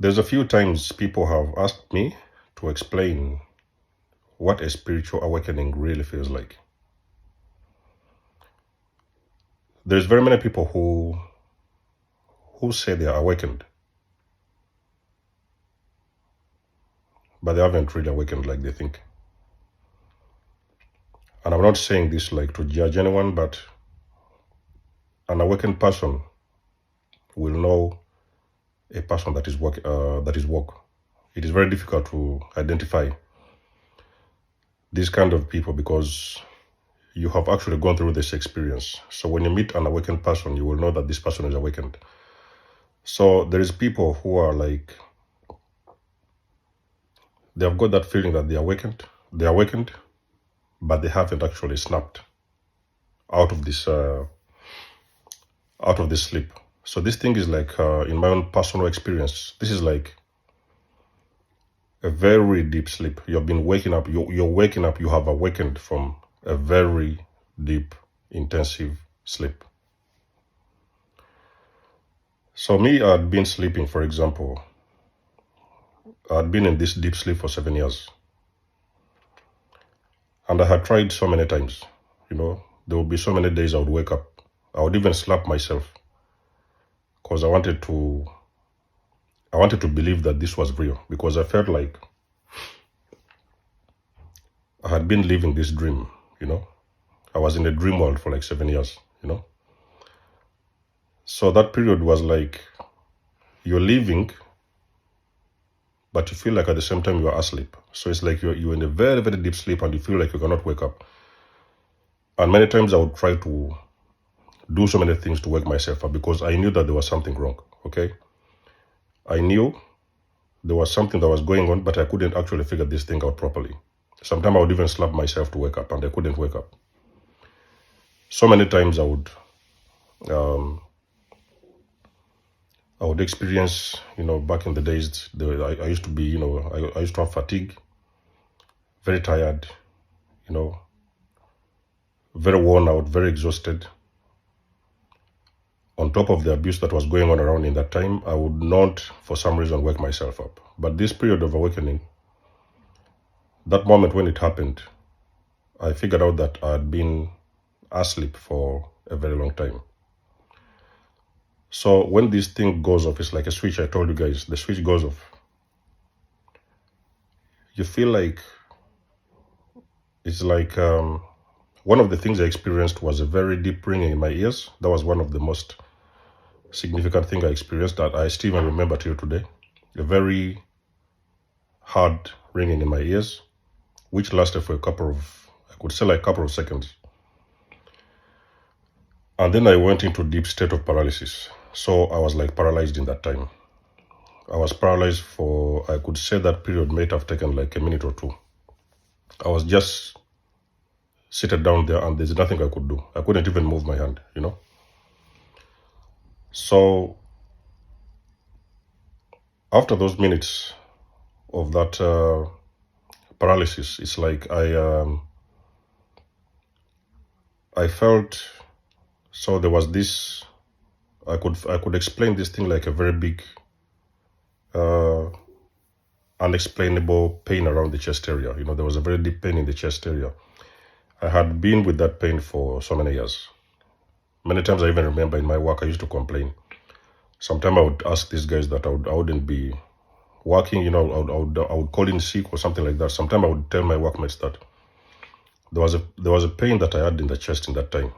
There's a few times people have asked me to explain what a spiritual awakening really feels like. There's very many people who say they are awakened, but they haven't really awakened like they think. And I'm not saying this like to judge anyone, but an awakened person will know a person that is woke. It is very difficult to identify these kind of people because you have actually gone through this experience. So when you meet an awakened person, you will know that this person is awakened. So there is people who are like, they have got that feeling that they're awakened, but they haven't actually snapped out of this sleep. So this thing is like, in my own personal experience, this is like a very deep sleep. You've been waking up, you're waking up, you have awakened from a very deep, intensive sleep. So me, I'd been sleeping, for example, I'd been in this deep sleep for 7 years. And I had tried so many times, there would be so many days I would wake up. I would even slap myself because I wanted to believe that this was real, because I felt like I had been living this dream, I was in a dream world for like 7 years, So that period was like you're living, but you feel like at the same time you are asleep. So it's like you're in a very, very deep sleep and you feel like you cannot wake up. And many times I would try to do so many things to wake myself up because I knew that there was something wrong, okay? I knew there was something that was going on, but I couldn't actually figure this thing out properly. Sometimes I would even slap myself to wake up and I couldn't wake up. So many times I would experience, back in the days, I used to be, I used to have fatigue, very tired, very worn out, very exhausted. On top of the abuse that was going on around in that time, I would not, for some reason, wake myself up. But this period of awakening, that moment when it happened, I figured out that I had been asleep for a very long time. So when this thing goes off, it's like a switch. I told you guys, the switch goes off. You feel like, it's like, one of the things I experienced was a very deep ringing in my ears. That was one of the most significant things I experienced that I still even remember till today. A very hard ringing in my ears, which lasted for a couple of seconds. And then I went into deep state of paralysis. So I was like paralyzed in that time. I was paralyzed for, I could say that period might have taken like a minute or two. I was just seated down there and there's nothing I could do. I couldn't even move my hand, So after those minutes of that paralysis, it's like I felt, so there was this, I could explain this thing like a very big, unexplainable pain around the chest area. There was a very deep pain in the chest area. I had been with that pain for so many years. Many times I even remember in my work, I used to complain. Sometimes I would ask these guys that I wouldn't be working, I would call in sick or something like that. Sometimes I would tell my workmates that there was a pain that I had in the chest in that time.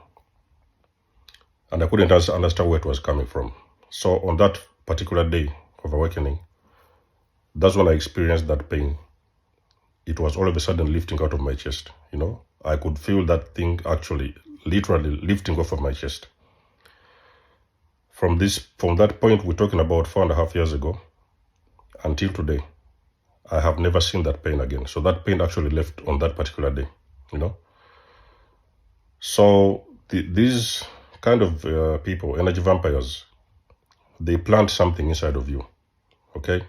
And I couldn't understand where it was coming from. So on that particular day of awakening, that's when I experienced that pain. It was all of a sudden lifting out of my chest, I could feel that thing actually, literally lifting off of my chest. From that point, we're talking about 4.5 years ago, until today, I have never seen that pain again. So that pain actually left on that particular day, So these kind of people, energy vampires, they plant something inside of you, okay?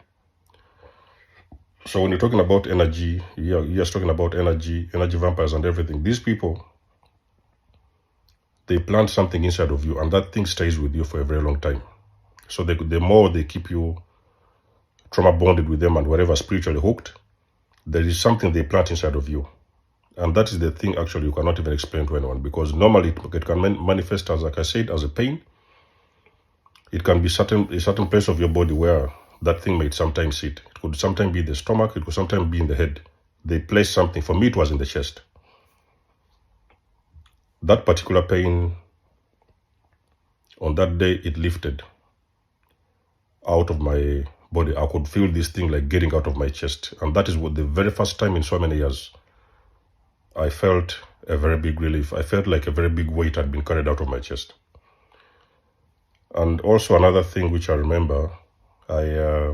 So when you're talking about energy, you're just talking about energy vampires and everything. These people, they plant something inside of you and that thing stays with you for a very long time. So the more they keep you trauma bonded with them and whatever spiritually hooked, there is something they plant inside of you. And that is the thing actually you cannot even explain to anyone, because normally it can manifest as, like I said, as a pain. It can be a certain place of your body where that thing might sometimes sit. It could sometimes be the stomach, it could sometimes be in the head. They place something. For me, it was in the chest. That particular pain, on that day, it lifted out of my body. I could feel this thing like getting out of my chest. And that is what the very first time in so many years, I felt a very big relief. I felt like a very big weight had been carried out of my chest. And also another thing which I remember, I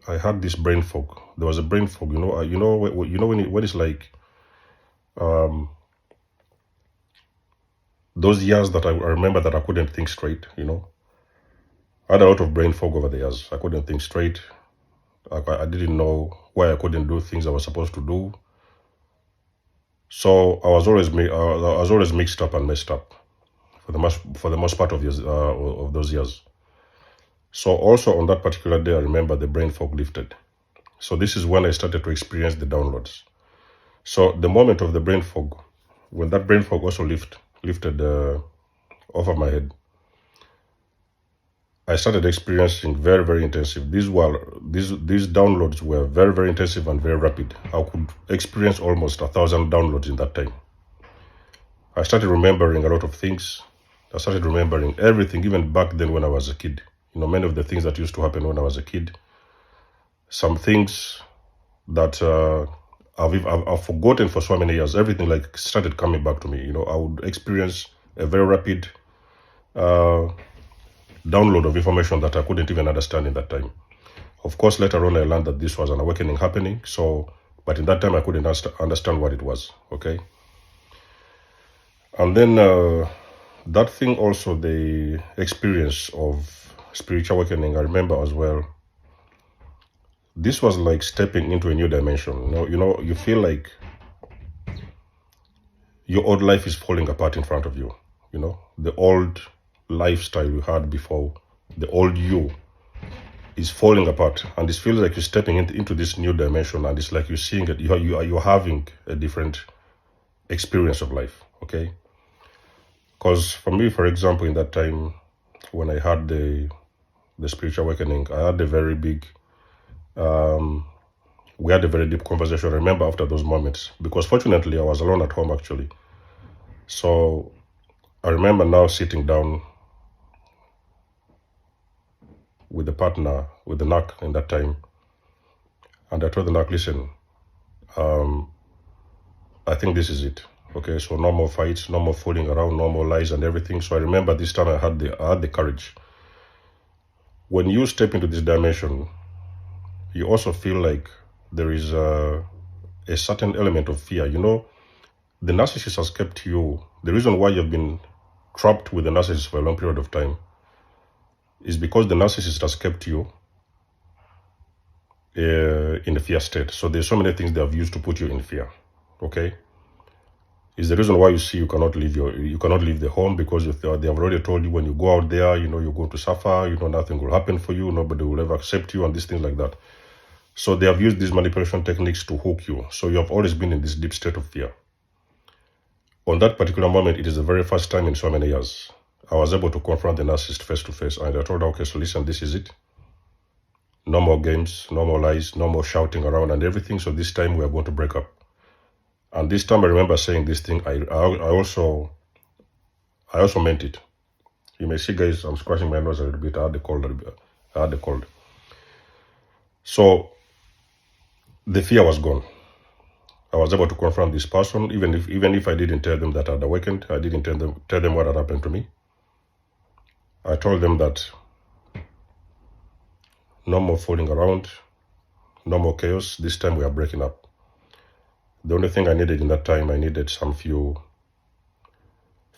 had this brain fog. There was a brain fog, when it's like those years that I remember that I couldn't think straight. I had a lot of brain fog over the years. I couldn't think straight. I didn't know why I couldn't do things I was supposed to do. So I was always mixed up and messed up for the most part of those years. So also on that particular day, I remember the brain fog lifted. So this is when I started to experience the downloads. So the moment of the brain fog, when that brain fog also lifted off of my head, I started experiencing very, very intensive. These downloads were very, very intensive and very rapid. I could experience almost 1,000 downloads in that time. I started remembering a lot of things. I started remembering everything, even back then when I was a kid. Many of the things that used to happen when I was a kid. Some things that I've forgotten for so many years. Everything like started coming back to me. I would experience a very rapid download of information that I couldn't even understand in that time. Of course, later on I learned that this was an awakening happening. But in that time I couldn't understand what it was. Okay. And then that thing also, the experience of spiritual awakening, I remember as well. This was like stepping into a new dimension. You feel like your old life is falling apart in front of you. The old lifestyle you had before, the old you is falling apart, and it feels like you're stepping into this new dimension, and it's like you're seeing it. You're having a different experience of life. Okay. Because for me, for example, in that time when I had the spiritual awakening, I had a very big we had a very deep conversation. I remember after those moments, because fortunately I was alone at home actually. So I remember now sitting down with the partner, with the NAC in that time, and I told the NAC, listen, I think this is it. Okay, so no more fights, no more fooling around, no more lies and everything. So I remember this time I had the courage. When you step into this dimension, you also feel like there is a certain element of fear. The narcissist has kept you. The reason why you've been trapped with the narcissist for a long period of time is because the narcissist has kept you in a fear state. So there's so many things they have used to put you in fear. Okay, is the reason why you see you cannot leave the home, because they have already told you when you go out there, you're going to suffer. Nothing will happen for you. Nobody will ever accept you, and these things like that. So they have used these manipulation techniques to hook you. So you have always been in this deep state of fear. On that particular moment, it is the very first time in so many years I was able to confront the narcissist face to face, and I told her, okay, so listen, this is it. No more games, no more lies, no more shouting around and everything. So this time we are going to break up. And this time I remember saying this thing. I also meant it. You may see, guys, I'm scratching my nose a little bit. I had the cold. So the fear was gone. I was able to confront this person, even if I didn't tell them that I'd awakened. I didn't tell them what had happened to me. I told them that no more fooling around, no more chaos. This time we are breaking up. The only thing I needed in that time, I needed some few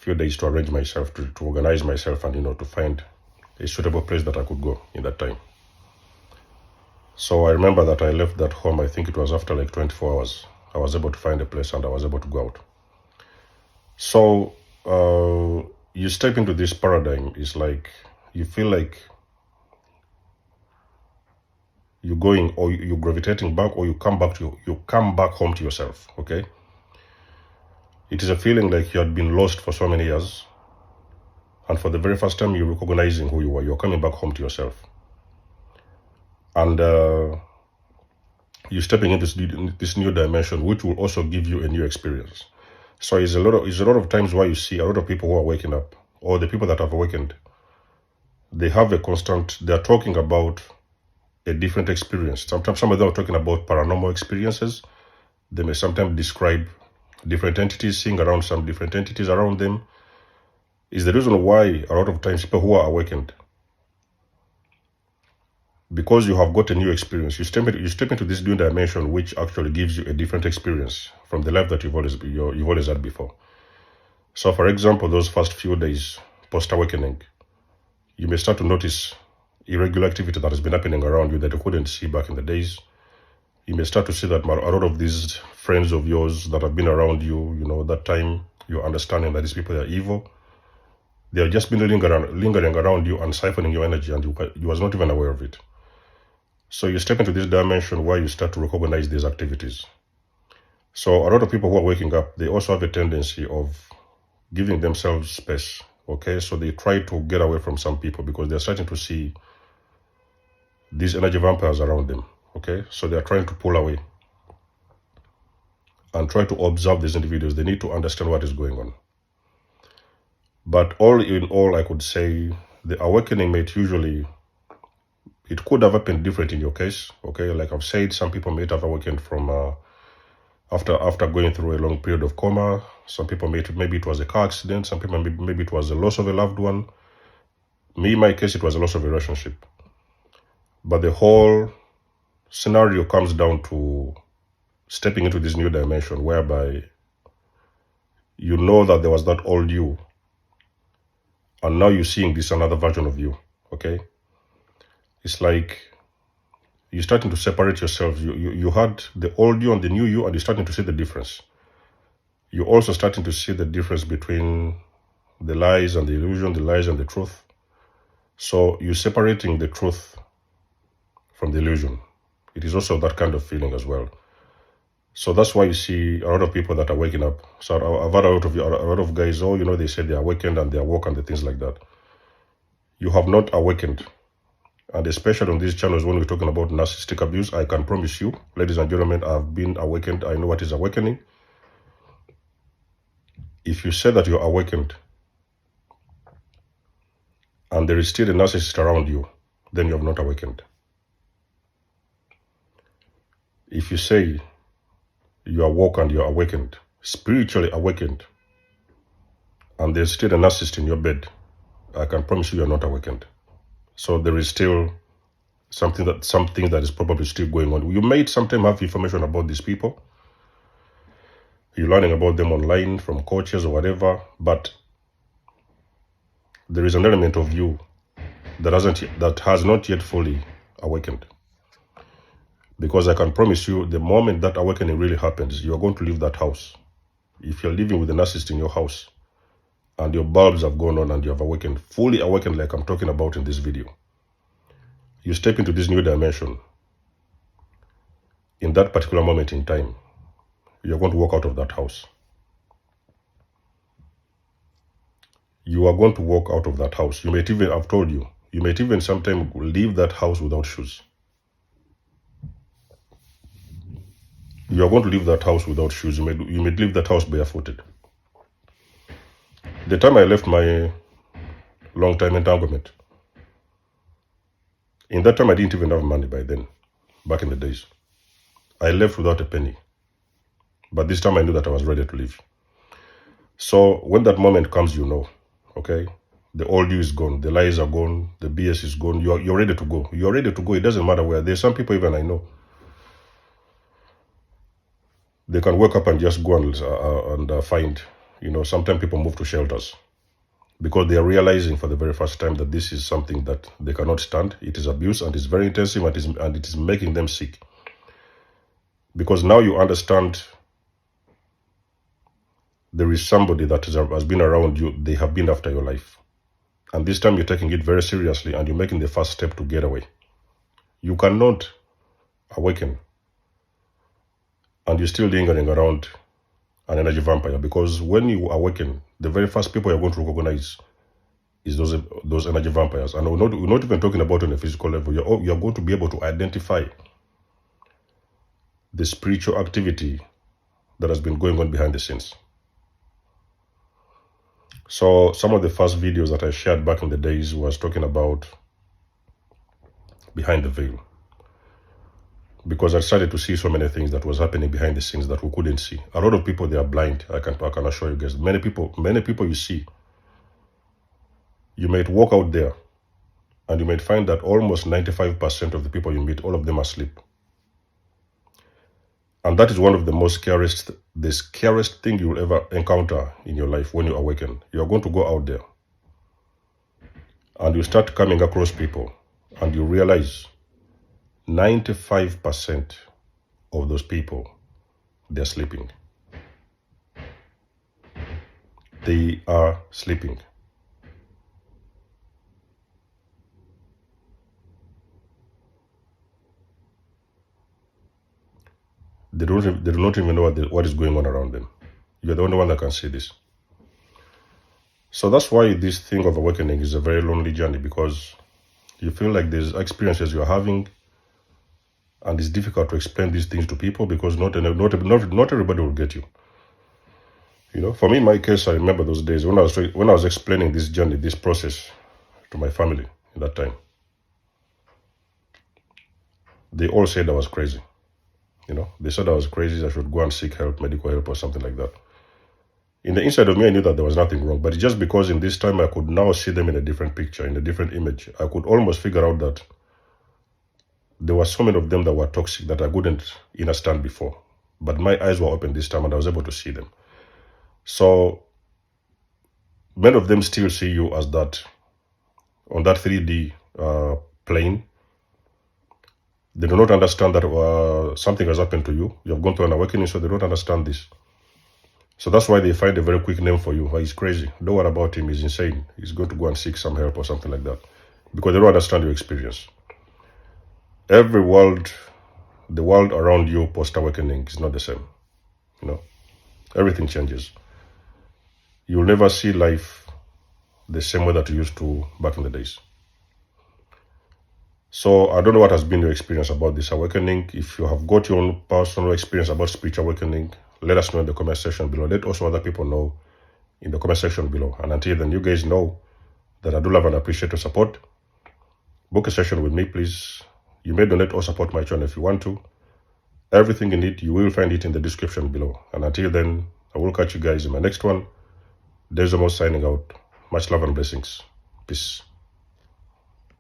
days to arrange myself, to organize myself, and to find a suitable place that I could go in that time. So I remember that I left that home. I think it was after like 24 hours. I was able to find a place and I was able to go out. So you step into this paradigm. It's like you feel like you're going, or you're gravitating back, or you come back home to yourself. Okay, it is a feeling like you had been lost for so many years, and for the very first time you're recognizing who you are. You're coming back home to yourself, and you're stepping into this new dimension, which will also give you a new experience. So it's a lot of times why you see a lot of people who are waking up, or the people that have awakened, they have a constant, they're talking about a different experience. Sometimes some of them are talking about paranormal experiences. They may sometimes describe different entities, seeing around some different entities around them. Is the reason why a lot of times people who are awakened, because you have got a new experience, you step into this new dimension, which actually gives you a different experience from the life that you've always had before. So for example, those first few days post-awakening, you may start to notice irregular activity that has been happening around you that you couldn't see back in the days. You may start to see that a lot of these friends of yours that have been around you, that time you're understanding that these people are evil. They have just been lingering around you and siphoning your energy, and you was not even aware of it. So you step into this dimension where you start to recognize these activities. So a lot of people who are waking up, they also have a tendency of giving themselves space. Okay, so they try to get away from some people because they're starting to see these energy vampires around them. Okay, so they're trying to pull away and try to observe these individuals. They need to understand what is going on. But all in all, I could say the awakening it could have happened different in your case. Okay, like I've said, some people may have awakened from after going through a long period of coma. Some people maybe it was a car accident. Some people maybe it was a loss of a loved one. Me, in my case, it was a loss of a relationship. But the whole scenario comes down to stepping into this new dimension whereby you know that there was that old you, and now you're seeing this another version of you. Okay, it's like you're starting to separate yourselves. You had the old you and the new you, and you're starting to see the difference. You're also starting to see the difference between the lies and the illusion, the lies and the truth. So you're separating the truth from the illusion. It is also that kind of feeling as well. So that's why you see a lot of people that are waking up. So I've had a lot of guys, they say they are awakened and they are woke and the things like that. You have not awakened. And especially on these channels, when we're talking about narcissistic abuse, I can promise you, ladies and gentlemen, I've been awakened. I know what is awakening. If you say that you're awakened and there is still a narcissist around you, then you have not awakened. If you say you are woke and you're awakened, spiritually awakened, and there's still a narcissist in your bed, I can promise you are not awakened. So there is still something that is probably still going on. You may sometimes have information about these people. You're learning about them online from coaches or whatever, but there is an element of you that has not yet fully awakened. Because I can promise you, the moment that awakening really happens, you're going to leave that house. If you're living with a narcissist in your house and your bulbs have gone on and you have awakened, fully awakened like I'm talking about in this video, you step into this new dimension. In that particular moment in time, you're going to walk out of that house. You are going to walk out of that house. I've told you, you may even sometimes leave that house without shoes. You are going to leave that house without shoes. You may leave that house barefooted. The time I left my long-time entanglement, in that time I didn't even have money by then, back in the days. I left without a penny. But this time I knew that I was ready to leave. So when that moment comes, okay, the old you is gone, the lies are gone, the BS is gone, you're ready to go. You're ready to go. It doesn't matter where. There's some people even I know, they can wake up and just go and find, sometimes people move to shelters because they are realizing for the very first time that this is something that they cannot stand. It is abuse and it's very intensive and it is making them sick. Because now you understand there is somebody that has been around you. They have been after your life. And this time you're taking it very seriously and you're making the first step to get away. You cannot awaken and you're still lingering around an energy vampire, because when you awaken, the very first people you're going to recognize is those energy vampires. And we're not even talking about on a physical level. You're going to be able to identify the spiritual activity that has been going on behind the scenes. So some of the first videos that I shared back in the days was talking about behind the veil, because I started to see so many things that was happening behind the scenes that we couldn't see. A lot of people, they are blind. I can assure you guys. Many people you see, you might walk out there and you might find that almost 95% of the people you meet, all of them are asleep. And that is one of the scariest thing you will ever encounter in your life when you awaken. You are going to go out there and you start coming across people and you realize 95% of those people, they're sleeping. They are sleeping. They do not even know what is going on around them. You're the only one that can see this. So that's why this thing of awakening is a very lonely journey, because you feel like there's experiences you're having, and it's difficult to explain these things to people because not everybody will get you. You know, for me, in my case, I remember those days when I was explaining this journey, this process to my family in that time. They all said I was crazy. You know, they said I was crazy. I should go and seek help, medical help or something like that. In the inside of me, I knew that there was nothing wrong. But just because in this time I could now see them in a different picture, in a different image, I could almost figure out that there were so many of them that were toxic that I couldn't understand before. But my eyes were open this time and I was able to see them. So many of them still see you as that, on that 3D plane. They do not understand that something has happened to you. You have gone through an awakening, so they don't understand this. So that's why they find a very quick name for you. Oh, he's crazy. Don't worry about him. He's insane. He's going to go and seek some help or something like that. Because they don't understand your experience. The world around you post-awakening is not the same. You know, everything changes. You'll never see life the same way that you used to back in the days. So I don't know what has been your experience about this awakening. If you have got your own personal experience about spiritual awakening, let us know in the comment section below. Let also other people know in the comment section below. And until then, you guys know that I do love and appreciate your support. Book a session with me, please. You may donate or support my channel if you want to. Everything you need, you will find it in the description below. And until then, I will catch you guys in my next one. There's the most signing out. Much love and blessings. Peace.